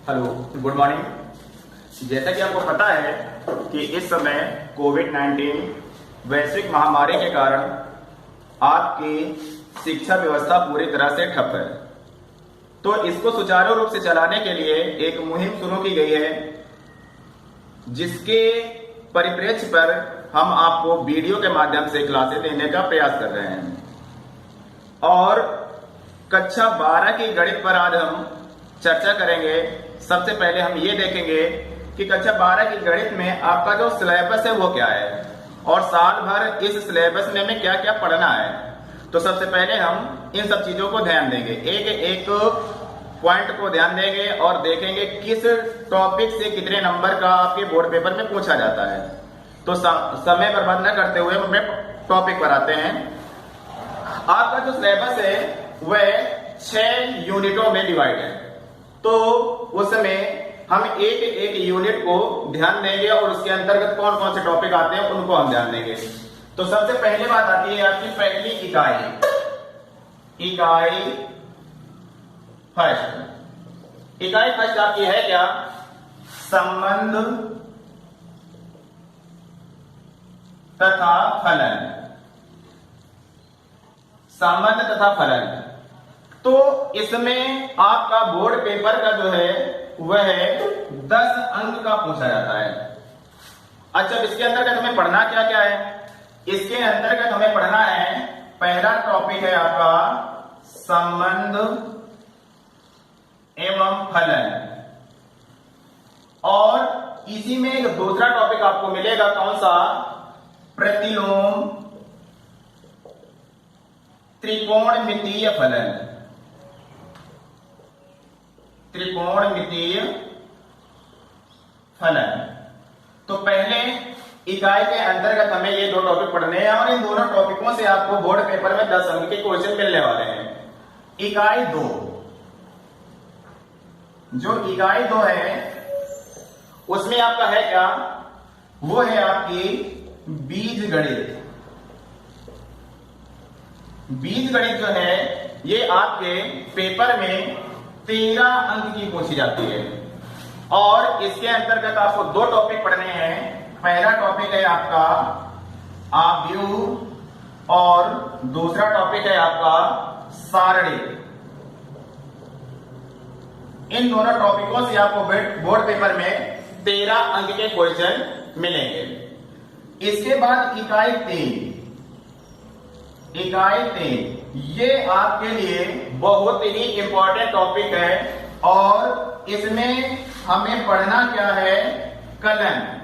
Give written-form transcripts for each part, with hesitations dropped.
Hello, good morning. जैसा कि आपको पता है कि इस समय कोविड-19 वैश्विक महामारी के कारण आपकी शिक्षा व्यवस्था पूरी तरह से ठप है। तो इसको सुचारू रूप से चलाने के लिए एक मुहिम शुरू की गई है, जिसके परिप्रेक्ष्य पर हम आपको वीडियो के माध्यम से क्लासेस देने का प्रयास कर रहे हैं। और कक्षा 12 की गणित पर आज हम चर्चा करेंगे। सबसे पहले हम ये देखेंगे कि कक्षा 12 की गणित में आपका जो सिलेबस है वो क्या है और साल भर इस सिलेबस में हमें क्या क्या पढ़ना है। तो सबसे पहले हम इन सब चीजों को ध्यान देंगे, एक एक पॉइंट को ध्यान देंगे और देखेंगे किस टॉपिक से कितने नंबर का आपके बोर्ड पेपर में पूछा जाता है। तो समय बर्बाद न करते हुए हम टॉपिक पर आते हैं। आपका जो सिलेबस है वह 6 यूनिटों में डिवाइड है। तो उसमें हम एक एक यूनिट को ध्यान देंगे और उसके अंतर्गत कौन कौन से टॉपिक आते हैं उनको हम ध्यान देंगे। तो सबसे पहले बात आती है आपकी पहली इकाई फर्स्ट। इकाई फर्स्ट आपकी है क्या? संबंध तथा फलन। संबंध तथा फलन। तो इसमें आपका बोर्ड पेपर का जो है वह 10 अंक का पूछा जाता है। अच्छा, इसके अंतर्गत हमें पढ़ना क्या क्या है? इसके अंतर्गत हमें पढ़ना है, पहला टॉपिक है आपका संबंध एवं फलन, और इसी में एक दूसरा टॉपिक आपको मिलेगा, कौन सा? प्रतिलोम त्रिकोणमितीय फलन। त्रिकोणमितीय फलन। तो पहले इकाई के अंतर्गत हमें ये दो टॉपिक पढ़ने हैं और इन दोनों टॉपिकों से आपको बोर्ड पेपर में 10 अंक के क्वेश्चन मिलने वाले हैं। इकाई 2, जो इकाई 2 है उसमें आपका है क्या? वो है आपकी बीज गणित। बीज गणित जो है ये आपके पेपर में 13 अंक की पूछी जाती है और इसके अंतर्गत आपको 2 टॉपिक पढ़ने हैं। पहला टॉपिक है आपका आव्यूह और दूसरा टॉपिक है आपका सारणी। इन दोनों टॉपिकों से आपको बोर्ड पेपर में 13 अंक के क्वेश्चन मिलेंगे। इसके बाद इकाई 3। इकाई 3 ये आपके लिए बहुत ही इंपॉर्टेंट टॉपिक है और इसमें हमें पढ़ना क्या है? कलन।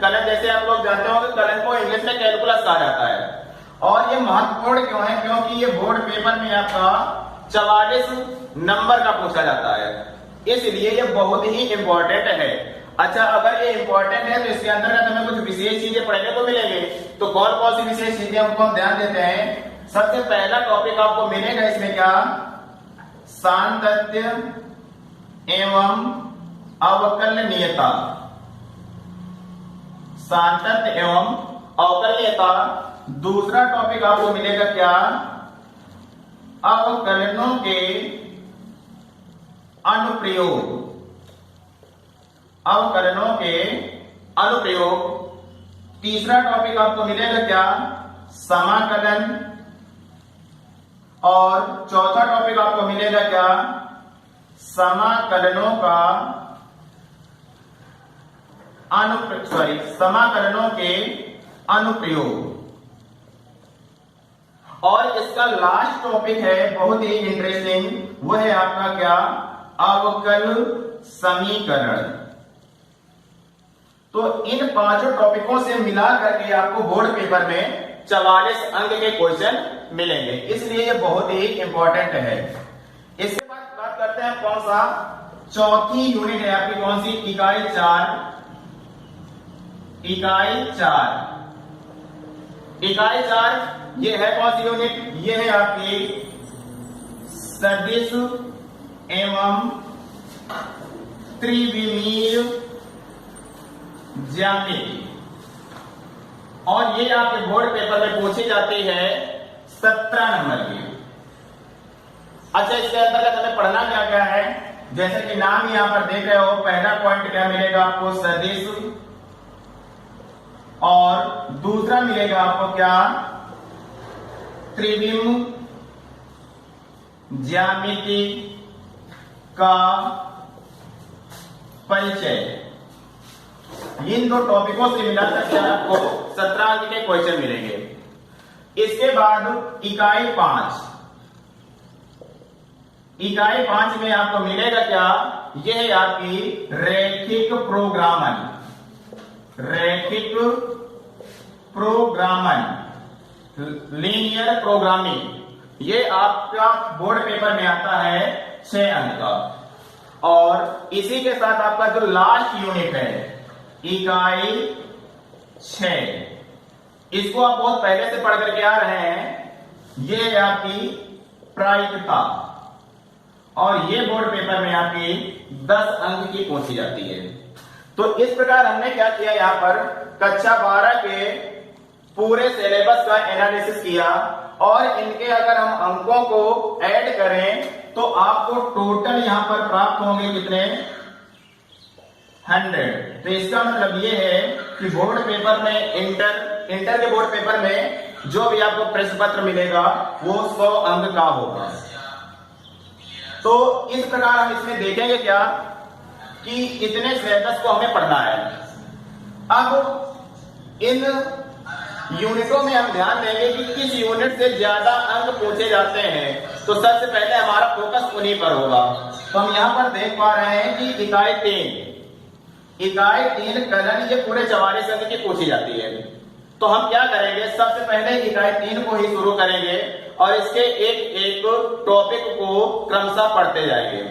कलन जैसे आप लोग जानते हो कि कलन को इंग्लिश में कैलकुलस कहा जाता है। और ये महत्वपूर्ण क्यों है? क्योंकि ये बोर्ड पेपर में आपका 44 नंबर का पूछा जाता है, इसलिए ये बहुत ही इंपॉर्टेंट है। अच्छा, अगर ये इंपॉर्टेंट है तो इसके अंतर्गत हमें कुछ विशेष चीजें पढ़ने को मिलेंगे। तो कौन कौन सी विशेष चीजें हमको हम ध्यान देते हैं? सबसे पहला टॉपिक आपको मिलेगा इसमें क्या? सातत्य एवं अवकलनीयता। सातत्य एवं अवकलनीयता। दूसरा टॉपिक आपको मिलेगा क्या? अवकलनों के अनुप्रयोग। अवकलनों के अनुप्रयोग। तीसरा टॉपिक आपको मिलेगा क्या? समाकलन। और चौथा टॉपिक आपको मिलेगा क्या? समाकलनों का समाकलनों के अनुप्रयोग। और इसका लास्ट टॉपिक है बहुत ही इंटरेस्टिंग, वो है आपका क्या? अवकल समीकरण। तो इन 5 टॉपिकों से मिला करके आपको बोर्ड पेपर में 44 अंक के क्वेश्चन मिलेंगे, इसलिए ये बहुत ही इंपॉर्टेंट है। इसके बाद बात करते हैं कौन सा? चौथी यूनिट है आपकी, कौन सी? इकाई 4। इकाई 4। इकाई 4 ये है कौन सी यूनिट? ये है आपकी सदिश एवं त्रिविमीय ज्यामिति, और ये आपके बोर्ड पेपर में पूछी जाती है 17 नंबर की। अच्छा, इसके अंतर्गत हमें पढ़ना क्या क्या है? जैसे कि नाम यहां पर देख रहे हो, पहला पॉइंट क्या मिलेगा आपको, सदिश, और दूसरा मिलेगा आपको क्या, त्रिविम ज्यामिति का परिचय। इन दो टॉपिकों से मिलाकर के आपको 17 अंक के क्वेश्चन मिलेंगे। इसके बाद इकाई 5, इकाई 5 में आपको मिलेगा क्या, यह है आपकी रैखिक प्रोग्रामन, रैखिक प्रोग्रामन, लीनियर प्रोग्रामिंग। ये आपका बोर्ड पेपर में आता है 6 अंक का। और इसी के साथ आपका जो लास्ट यूनिट है, इकाई 6, इसको आप बहुत पहले से पढ़ करके आ रहे हैं। ये है आपकी प्रायिकता, और ये बोर्ड पेपर में आपकी 10 अंक की पूछी जाती है। तो इस प्रकार हमने क्या किया, यहां पर कक्षा 12 के पूरे सिलेबस का एनालिसिस किया, और इनके अगर हम अंकों को ऐड करें तो आपको टोटल यहां पर प्राप्त होंगे कितने, 100। तो इसका मतलब ये है कि बोर्ड पेपर में इंटर के बोर्ड पेपर में जो भी आपको प्रश्न पत्र मिलेगा वो 100 अंक का होगा। तो इस प्रकार हम इसमें देखेंगे क्या कि इतने सिलेबस को हमें पढ़ना है। अब इन यूनिटों में हम ध्यान देंगे कि किस यूनिट से ज्यादा अंक पूछे जाते हैं। तो सबसे पहले हमारा फोकस उन्हीं पर होगा। तो हम यहां पर देख पा रहे हैं कि इकाई 3 कलन, ये पूरे 44 अंक की पूछी जाती है। तो हम क्या करेंगे, सबसे पहले इकाई 3 को ही शुरू करेंगे और इसके एक एक टॉपिक को क्रमशः पढ़ते जाएंगे।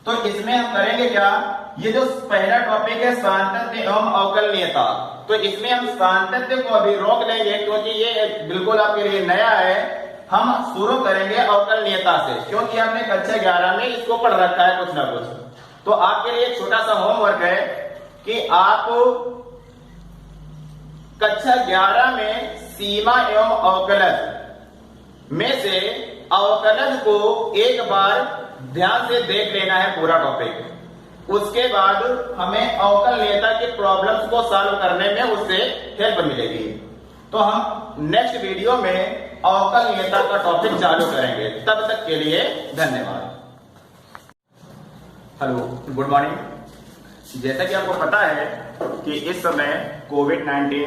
तो इसमें हम करेंगे क्या, ये जो पहला टॉपिक है सांतत्य एवं अवकलनीयता, तो इसमें हम सांतत्य को अभी रोक लेंगे क्योंकि ये बिल्कुल आपके लिए नया है। हम शुरू करेंगे अवकलनीयता से, क्योंकि हमने कक्षा 11 में इसको पढ़ रखा है कुछ ना कुछ। तो आपके लिए एक छोटा सा होमवर्क है कि आप कक्षा 11 में सीमा एवं अवकलज में से अवकलज को एक बार ध्यान से देख लेना है पूरा टॉपिक। उसके बाद हमें अवकलनीयता की प्रॉब्लम्स को सॉल्व करने में उससे हेल्प मिलेगी। तो हम नेक्स्ट वीडियो में अवकलनीयता का टॉपिक चालू करेंगे। तब तक के लिए धन्यवाद। Hello, good morning. जैसा कि आपको पता है कि इस समय कोविड-19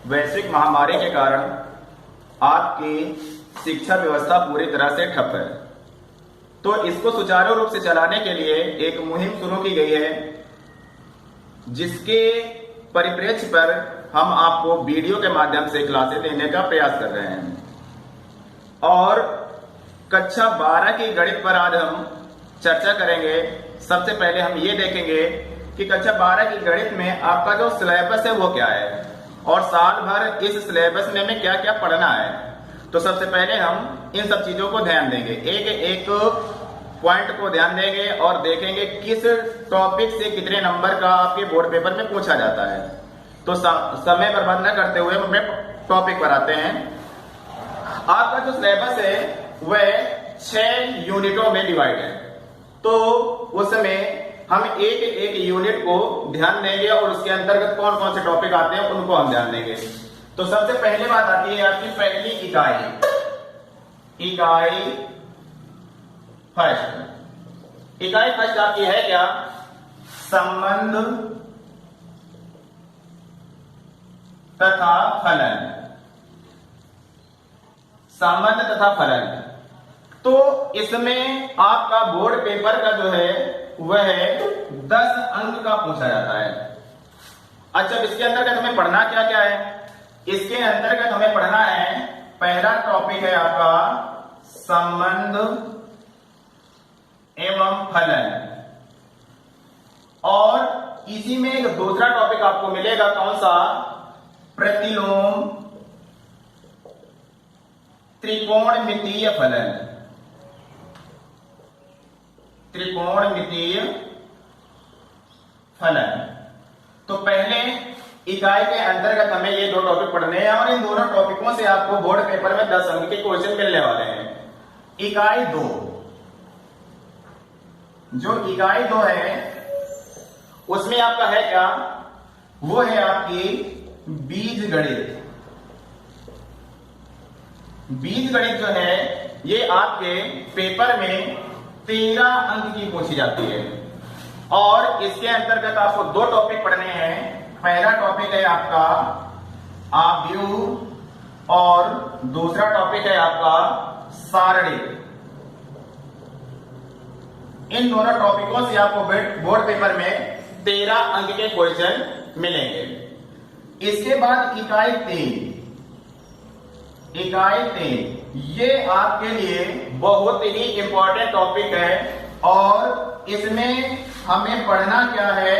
वैश्विक महामारी के कारण आपकी शिक्षा व्यवस्था पूरी तरह से ठप है। तो इसको सुचारू रूप से चलाने के लिए एक मुहिम शुरू की गई है, जिसके परिप्रेक्ष्य पर हम आपको वीडियो के माध्यम से क्लासेस देने का प्रयास कर रहे हैं। और कक्षा 12 की गणित पर आज हम चर्चा करेंगे। सबसे पहले हम ये देखेंगे कि कक्षा 12 की गणित में आपका जो सिलेबस है वो क्या है, और साल भर इस सिलेबस में हमें क्या क्या पढ़ना है। तो सबसे पहले हम इन सब चीजों को ध्यान देंगे, एक एक पॉइंट को ध्यान देंगे और देखेंगे किस टॉपिक से कितने नंबर का आपके बोर्ड पेपर में पूछा जाता है। तो समय बर्बाद न करते हुए हम टॉपिक पर आते हैं। आपका जो सिलेबस है वह 6 यूनिटों में डिवाइड है। तो उसमें हम एक एक यूनिट को ध्यान देंगे और उसके अंतर्गत कौन कौन से टॉपिक आते हैं उनको हम ध्यान देंगे। तो सबसे पहले बात आती है आपकी पहली इकाई फर्स्ट। इकाई फर्स्ट आपकी है क्या, संबंध तथा फलन। संबंध तथा फलन, तो इसमें आपका बोर्ड पेपर का जो है वह 10 अंक का पूछा जाता है। अच्छा, इसके अंतर्गत हमें पढ़ना क्या क्या है? इसके अंतर्गत हमें पढ़ना है, पहला टॉपिक है आपका संबंध एवं फलन, और इसी में एक दूसरा टॉपिक आपको मिलेगा, कौन सा, प्रतिलोम त्रिकोणमितीय फलन। त्रिकोणमितीय फलन। तो पहले इकाई के अंतर्गत हमें ये 2 टॉपिक पढ़ने हैं और इन दोनों टॉपिकों से आपको बोर्ड पेपर में 10 अंक के क्वेश्चन मिलने वाले हैं। इकाई 2, जो इकाई 2 है उसमें आपका है क्या, वो है आपकी बीजगणित। बीजगणित जो है ये आपके पेपर में 13 अंक की पूछी जाती है और इसके अंतर्गत आपको 2 टॉपिक पढ़ने हैं। पहला टॉपिक है आपका आव्यूह और दूसरा टॉपिक है आपका सारणी। इन दोनों टॉपिकों से आपको बोर्ड पेपर में 13 अंक के क्वेश्चन मिलेंगे। इसके बाद इकाई 3 ये आपके लिए बहुत ही इंपॉर्टेंट टॉपिक है और इसमें हमें पढ़ना क्या है,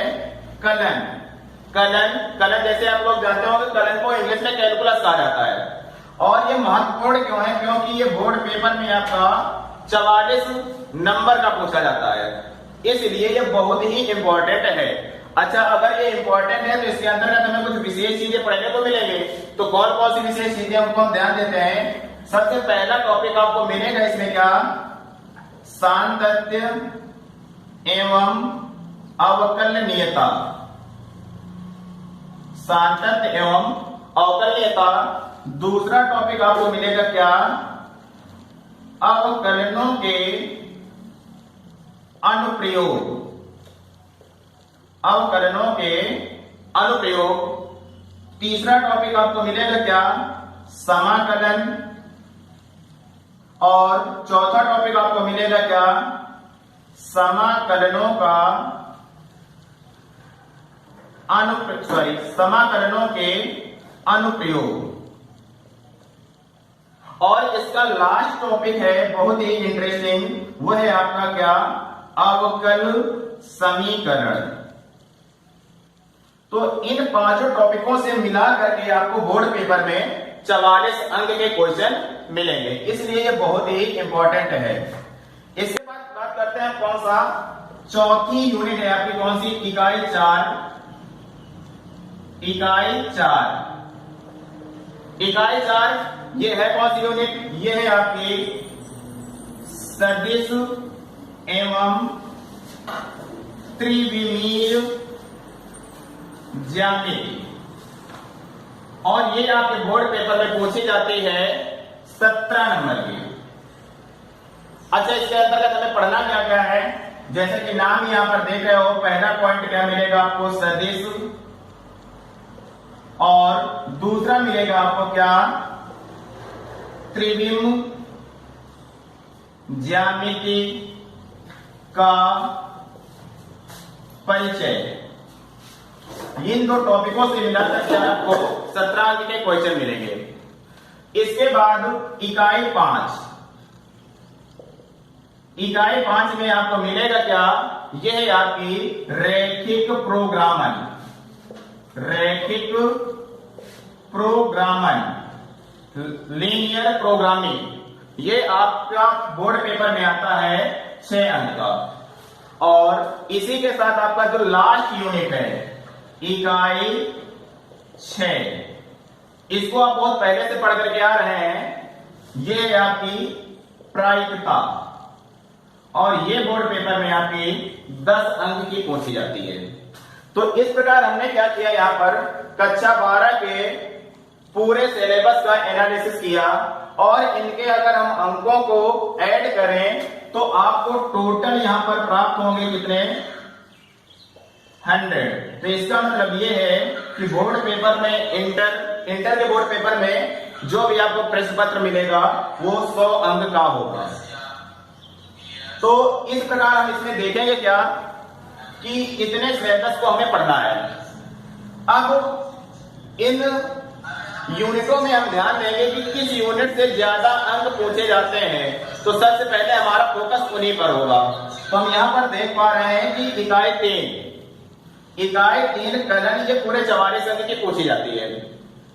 कलन। जैसे आप लोग जानते हो कि कलन को इंग्लिश में कैलकुलस कहा जाता है और ये महत्वपूर्ण क्यों है, क्योंकि ये बोर्ड पेपर में आपका 44 नंबर का पूछा जाता है, इसलिए ये बहुत ही इंपॉर्टेंट है। अच्छा, अगर ये इंपॉर्टेंट है तो इसके अंदर हमें कुछ विशेष चीजें पढ़ने को मिलेंगे। तो कौन कौन सी विशेष चीजें हमको हम ध्यान देते हैं। सबसे पहला टॉपिक आपको मिलेगा इसमें क्या, सांतत्य एवं अवकलनीयता। सांतत्य एवं अवकलनीयता। दूसरा टॉपिक आपको मिलेगा क्या, अवकलनों के अनुप्रयोग। अवकलनों के अनुप्रयोग। तीसरा टॉपिक आपको मिलेगा क्या, समाकलन। और चौथा टॉपिक आपको मिलेगा क्या, समाकलनों का समाकलनों के अनुप्रयोग। और इसका लास्ट टॉपिक है बहुत ही इंटरेस्टिंग, वो है आपका क्या, अवकल समीकरण। तो इन 5 टॉपिकों से मिला करके आपको बोर्ड पेपर में 44 अंक के क्वेश्चन मिलेंगे, इसलिए ये बहुत ही इंपॉर्टेंट है। इसके बाद बात करते हैं कौन सा, चौथी यूनिट है आपकी कौन सी, इकाई 4। इकाई 4 ये है कौन सी यूनिट, ये है आपकी सदिश एवं त्रिविमीय ज्यामिति और ये आपके बोर्ड पेपर में पूछी जाती है 17 नंबर की। अच्छा, इसके अंतर्गत हमें पढ़ना क्या क्या है, जैसे कि नाम यहां पर देख रहे हो, पहला पॉइंट क्या मिलेगा आपको, सदिश, और दूसरा मिलेगा आपको क्या, त्रिविम ज्यामिति का परिचय। इन 2 टॉपिकों से मिलाकर के आपको 17 अंक के क्वेश्चन मिलेंगे। इसके बाद इकाई 5 में आपको मिलेगा क्या, यह है आपकी रैखिक प्रोग्रामन, लीनियर प्रोग्रामिंग। ये आपका बोर्ड पेपर में आता है 6 अंक का। और इसी के साथ आपका जो लास्ट यूनिट है इकाई 6, इसको आप बहुत पहले से पढ़ करके आ रहे हैं, ये है आपकी प्रायिकता और ये बोर्ड पेपर में आपकी 10 अंक की पूछी जाती है। तो इस प्रकार हमने क्या किया, यहां पर कक्षा 12 के पूरे सिलेबस का एनालिसिस किया और इनके अगर हम अंकों को ऐड करें तो आपको टोटल यहां पर प्राप्त होंगे कितने, 100। तो इसका मतलब ये है कि बोर्ड पेपर में इंटर के बोर्ड पेपर में जो भी आपको प्रश्न पत्र मिलेगा वो 100 अंक का होगा। तो इस प्रकार हम इसमें देखेंगे क्या कि इतने सिलेबस को हमें पढ़ना है। अब इन यूनिटों में हम ध्यान देंगे कि किस यूनिट से ज्यादा अंक पूछे जाते हैं, तो सबसे पहले हमारा फोकस उन्हीं पर होगा। तो हम यहां पर देख पा रहे हैं कि इकाई 3 कलन ये पूरे 44 अंक की पूछी जाती है।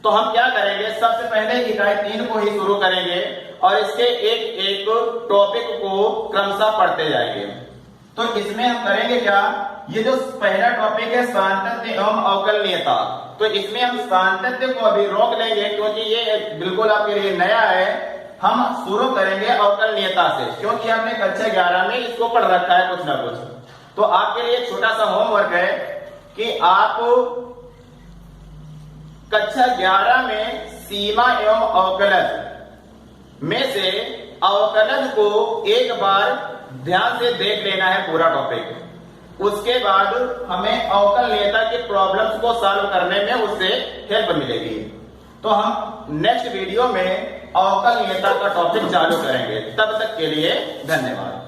तो हम क्या करेंगे, सबसे पहले इकाई 3 को ही शुरू करेंगे और इसके एक टॉपिक को क्रमशः पढ़ते जाएंगे। तो इसमें हम करेंगे क्या, ये जो पहला टॉपिक है सांतत्य एवं अवकलनीयता, तो इसमें हम सांतत्य को अभी रोक लेंगे क्योंकि ये बिल्कुल आपके लिए नया है। हम शुरू करेंगे अवकलनीयता से, क्योंकि हमने कक्षा 11 में इसको पढ़ रखा है कुछ ना कुछ। तो आपके लिए एक छोटा सा होमवर्क है कि आप कक्षा 11 में सीमा एवं अवकलन में से अवकलन को एक बार ध्यान से देख लेना है पूरा टॉपिक। उसके बाद हमें अवकलनीयता के प्रॉब्लम्स को सॉल्व करने में उससे हेल्प मिलेगी। तो हम नेक्स्ट वीडियो में अवकलनीयता का टॉपिक चालू करेंगे। तब तक के लिए धन्यवाद।